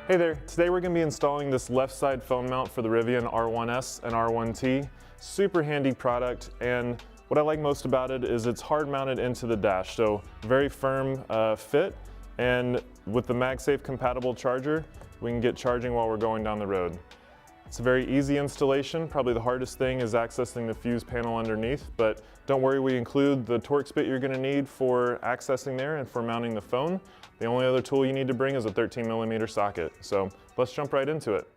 Hey there, today we're going to be installing this left side phone mount for the Rivian R1S and R1T. Super handy product, and what I like most about it is it's hard mounted into the dash, so very firm fit, and with the MagSafe compatible charger, we can get charging while we're going down the road. It's a very easy installation. Probably the hardest thing is accessing the fuse panel underneath, but don't worry, we include the Torx bit you're going to need for accessing there and for mounting the phone. The only other tool you need to bring is a 13mm socket. So let's jump right into it.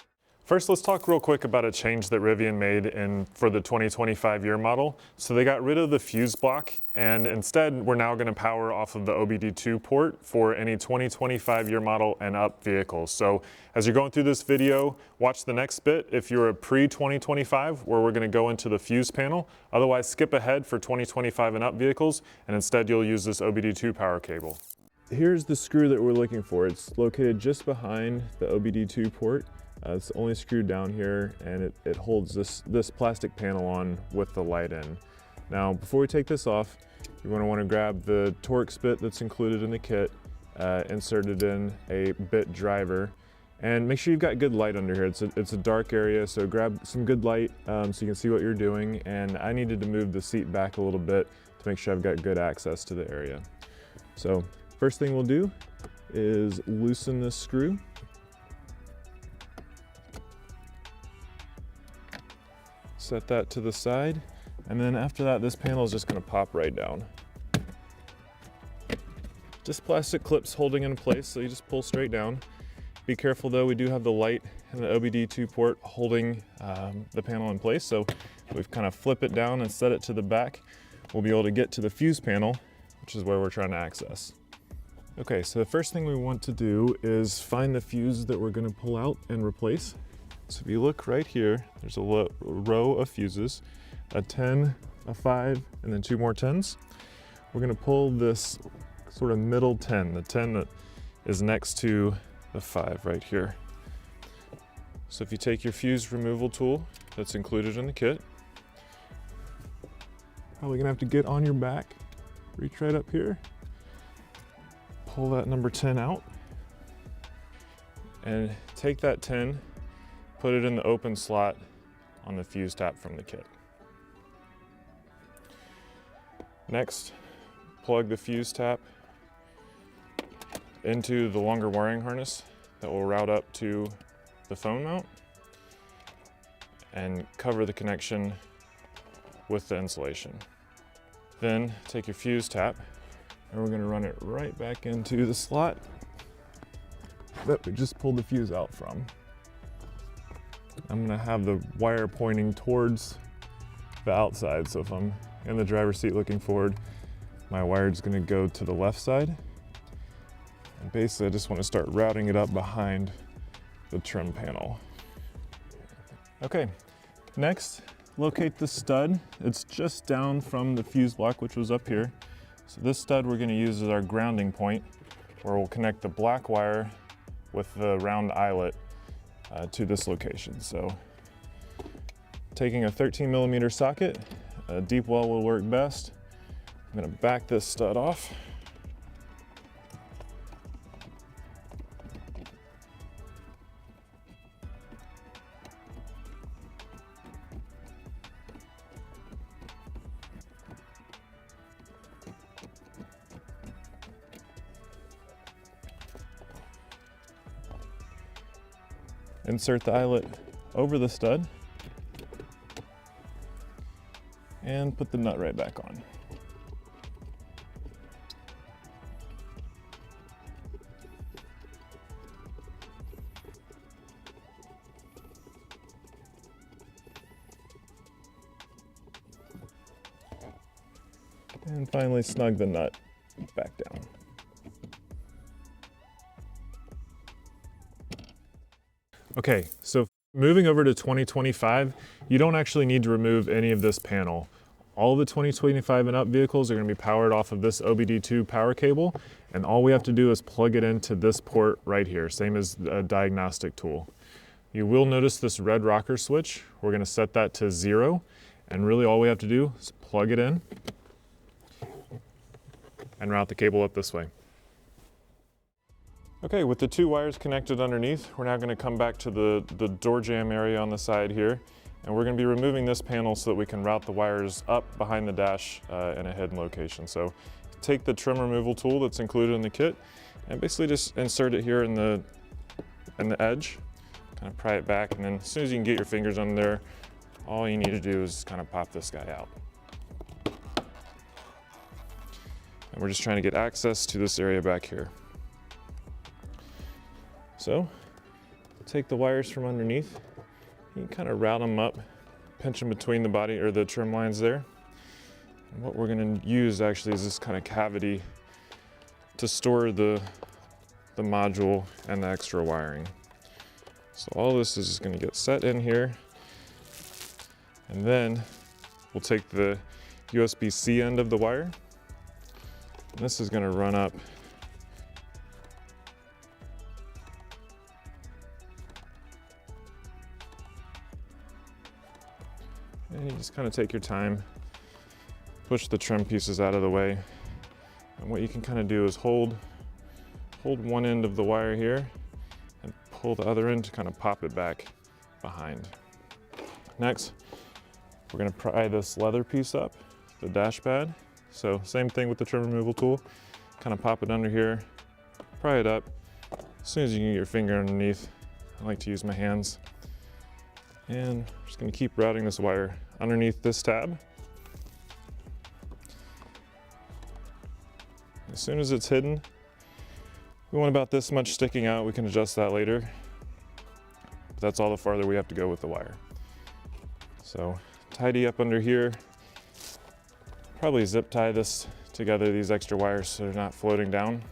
First, let's talk real quick about a change that Rivian made for the 2025 year model. So they got rid of the fuse block, and instead we're now going to power off of the OBD2 port for any 2025 year model and up vehicles. So as you're going through this video, watch the next bit if you're a pre-2025, where we're going to go into the fuse panel. Otherwise, skip ahead for 2025 and up vehicles, and instead you'll use this OBD2 power cable. Here's the screw that we're looking for. It's located just behind the OBD2 port. It's only screwed down here, and it holds this plastic panel on with the light in. Now, before we take this off, you're going to want to grab the Torx bit that's included in the kit, insert it in a bit driver, and make sure you've got good light under here. It's a dark area, so grab some good light so you can see what you're doing. And I needed to move the seat back a little bit to make sure I've got good access to the area. So first thing we'll do is loosen this screw. Set that to the side, and then after that, this panel is just going to pop right down. Just plastic clips holding in place, so you just pull straight down. Be careful though, we do have the light and the OBD2 port holding the panel in place, so if we kind of flip it down and set it to the back, we'll be able to get to the fuse panel, which is where we're trying to access. Okay, so the first thing we want to do is find the fuse that we're going to pull out and replace. So if you look right here, there's a row of fuses, a 10, a 5, and then 2 more 10s. We're going to pull this sort of middle 10, the 10 that is next to the 5 right here. So if you take your fuse removal tool that's included in the kit, probably going to have to get on your back, reach right up here, pull that number 10 out, and take that 10, put it in the open slot on the fuse tap from the kit. Next, plug the fuse tap into the longer wiring harness that will route up to the phone mount, and cover the connection with the insulation. Then take your fuse tap, and we're going to run it right back into the slot that we just pulled the fuse out from. I'm going to have the wire pointing towards the outside, so if I'm in the driver's seat looking forward, my wire is going to go to the left side. And basically I just want to start routing it up behind the trim panel. Okay, next, locate the stud. It's just down from the fuse block, which was up here. So this stud we're going to use as our grounding point, where we'll connect the black wire with the round eyelet to this location. So taking a 13mm socket, a deep well will work best. I'm going to back this stud off. Insert the eyelet over the stud and put the nut right back on. And finally snug the nut back down. Okay, so moving over to 2025, you don't actually need to remove any of this panel. All the 2025 and up vehicles are going to be powered off of this OBD2 power cable, and all we have to do is plug it into this port right here, same as a diagnostic tool. You will notice this red rocker switch. We're going to set that to 0, and really all we have to do is plug it in and route the cable up this way. Okay. Okay, with the two wires connected underneath, we're now going to come back to the door jamb area on the side here, and we're going to be removing this panel so that we can route the wires up behind the dash in a hidden location. So take the trim removal tool that's included in the kit and basically just insert it here in the edge, kind of pry it back, and then as soon as you can get your fingers under there, all you need to do is kind of pop this guy out. And we're just trying to get access to this area back here. So take the wires from underneath, you can kind of route them up, pinch them between the body or the trim lines there. And what we're going to use actually is this kind of cavity to store the module and the extra wiring. So all this is just going to get set in here, and then we'll take the USB-C end of the wire, and this is going to run up and you just kind of take your time, push the trim pieces out of the way, and what you can kind of do is hold one end of the wire here and pull the other end to kind of pop it back behind. Next, we're going to pry this leather piece up, the dash pad. So same thing with the trim removal tool, kind of pop it under here, pry it up. As soon as you can get your finger underneath, I like to use my hands. And I'm just going to keep routing this wire underneath this tab. As soon as it's hidden, we want about this much sticking out. We can adjust that later. But that's all the farther we have to go with the wire. So tidy up under here. Probably zip tie this together, these extra wires, so they're not floating down.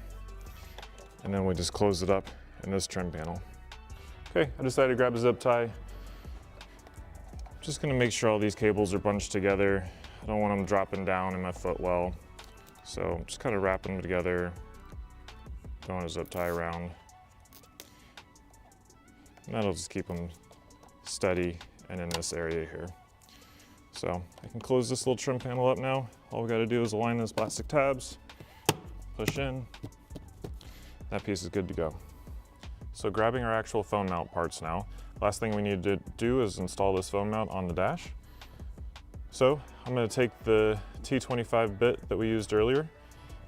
And then we just close it up in this trim panel. Okay, I decided to grab a zip tie. Just gonna make sure all these cables are bunched together. I don't want them dropping down in my footwell. So I'm just kind of wrapping them together, throwing a zip tie around. And that'll just keep them steady and in this area here. So I can close this little trim panel up now. All we gotta do is align those plastic tabs, push in, that piece is good to go. So grabbing our actual phone mount parts now, last thing we need to do is install this phone mount on the dash. So I'm going to take the T25 bit that we used earlier,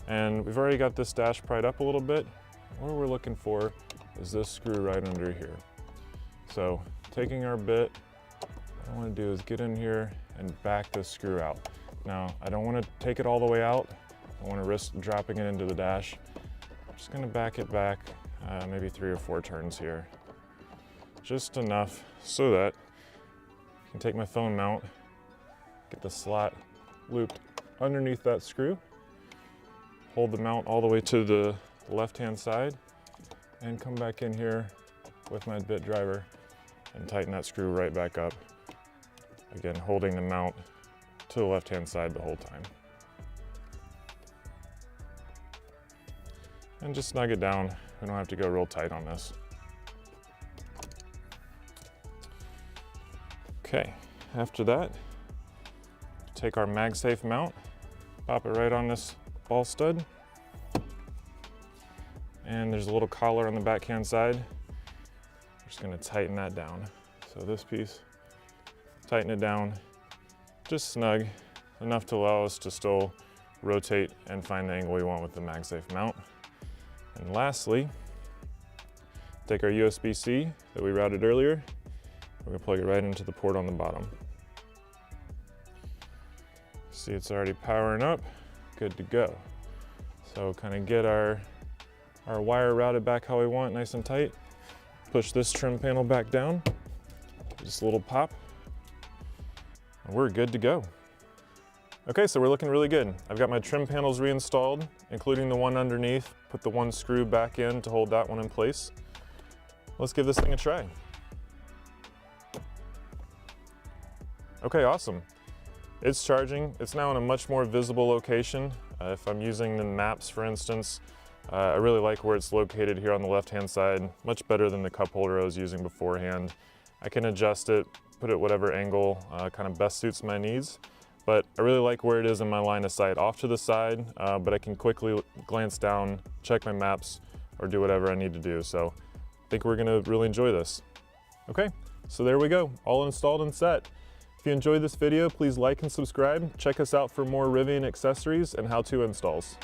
and we've already got this dash pried up a little bit. What we're looking for is this screw right under here. So taking our bit, what I want to do is get in here and back this screw out. Now I don't want to take it all the way out. I want to risk dropping it into the dash. I'm just going to back it back maybe 3 or 4 turns here. Just enough so that I can take my phone mount, get the slot looped underneath that screw, hold the mount all the way to the left-hand side, and come back in here with my bit driver and tighten that screw right back up. Again, holding the mount to the left-hand side the whole time. And just snug it down. We don't have to go real tight on this. Okay, after that, take our MagSafe mount, pop it right on this ball stud, and there's a little collar on the backhand side. We're just going to tighten that down. So this piece, tighten it down, just snug, enough to allow us to still rotate and find the angle we want with the MagSafe mount. And lastly, take our USB-C that we routed earlier. We're going to plug it right into the port on the bottom. See, it's already powering up, good to go. So kind of get our wire routed back how we want, nice and tight. Push this trim panel back down, just a little pop, and we're good to go. Okay, so we're looking really good. I've got my trim panels reinstalled, including the one underneath. Put the one screw back in to hold that one in place. Let's give this thing a try. Okay, awesome. It's charging. It's now in a much more visible location. If I'm using the maps, for instance, I really like where it's located here on the left-hand side, much better than the cup holder I was using beforehand. I can adjust it, put it whatever angle kind of best suits my needs. But I really like where it is in my line of sight, off to the side, but I can quickly glance down, check my maps or do whatever I need to do. So I think we're gonna really enjoy this. Okay, so there we go, all installed and set. If you enjoyed this video, please like and subscribe. Check us out for more Rivian accessories and how-to installs.